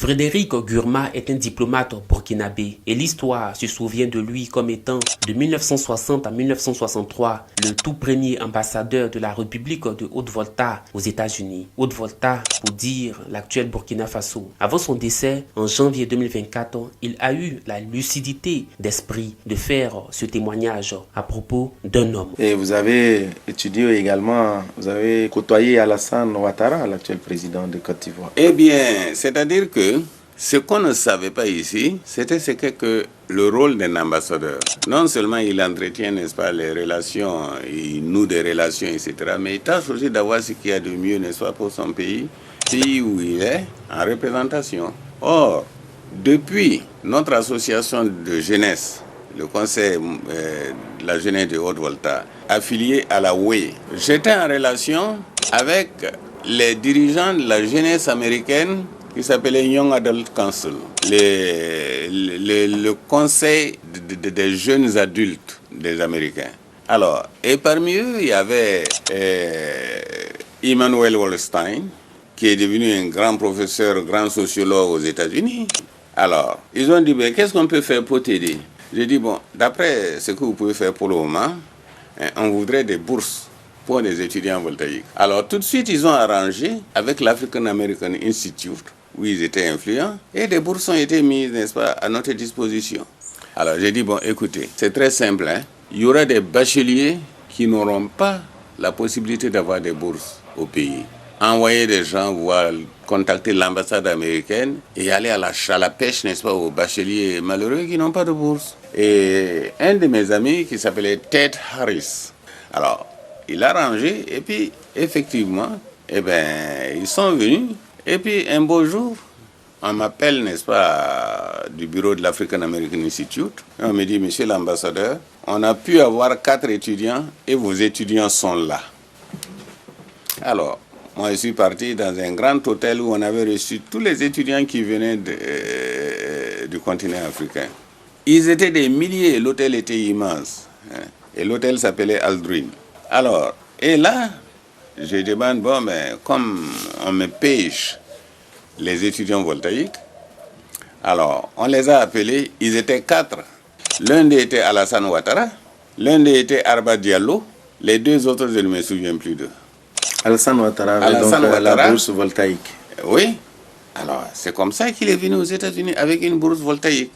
Frédéric Gurma est un diplomate burkinabé et l'histoire se souvient de lui comme étant, de 1960 à 1963, le tout premier ambassadeur de la République de Haute-Volta aux États-Unis. Haute-Volta pour dire l'actuel Burkina Faso. Avant son décès, en janvier 2024, il a eu la lucidité d'esprit de faire ce témoignage à propos d'un homme. Et vous avez étudié également, vous avez côtoyé Alassane Ouattara, l'actuel président de Côte d'Ivoire. Eh bien, c'est-à-dire que ce qu'on ne savait pas ici, c'était ce que le rôle d'un ambassadeur. Non seulement il entretient, n'est-ce pas, les relations, il noue des relations, etc., mais il tâche aussi d'avoir ce qu'il y a de mieux, n'est-ce pas, pour son pays où il est en représentation. Or, depuis notre association de jeunesse, le conseil de la jeunesse de Haute-Volta, affilié à la WE, j'étais en relation avec les dirigeants de la jeunesse américaine qui s'appelait Young Adult Council, le conseil des jeunes adultes des Américains. Alors, et parmi eux, il y avait Immanuel Wallerstein, qui est devenu un grand professeur, grand sociologue aux États-Unis. Alors, ils ont dit, ben, qu'est-ce qu'on peut faire pour t'aider? J'ai dit, bon, d'après ce que vous pouvez faire pour le moment, on voudrait des bourses pour les étudiants voltaïques. Alors, tout de suite, ils ont arrangé avec l'African American Institute, où ils étaient influents, et des bourses ont été mises, n'est-ce pas, à notre disposition. Alors, j'ai dit, bon, écoutez, c'est très simple, hein. Il y aura des bacheliers qui n'auront pas la possibilité d'avoir des bourses au pays. Envoyer des gens, voire contacter l'ambassade américaine et aller à la pêche, n'est-ce pas, aux bacheliers malheureux qui n'ont pas de bourse. Et un de mes amis qui s'appelait Ted Harris, alors, il a arrangé et puis, effectivement, eh ben, ils sont venus. Et puis, un beau jour, on m'appelle, n'est-ce pas, du bureau de l'African American Institute. Et on me dit, monsieur l'ambassadeur, on a pu avoir 4 étudiants et vos étudiants sont là. Alors, moi, je suis parti dans un grand hôtel où on avait reçu tous les étudiants qui venaient du continent africain. Ils étaient des milliers, l'hôtel était immense. Hein, et l'hôtel s'appelait Aldrin. Alors, et là, je demande, bon, mais comme on me pêche les étudiants voltaïques, alors on les a appelés, ils étaient 4. L'un d'eux était Alassane Ouattara, l'un d'eux était Arba Diallo, les 2 autres, je ne me souviens plus d'eux. Alassane Ouattara avait donc la bourse voltaïque. Oui. Alors, c'est comme ça qu'il est venu aux États-Unis avec une bourse voltaïque.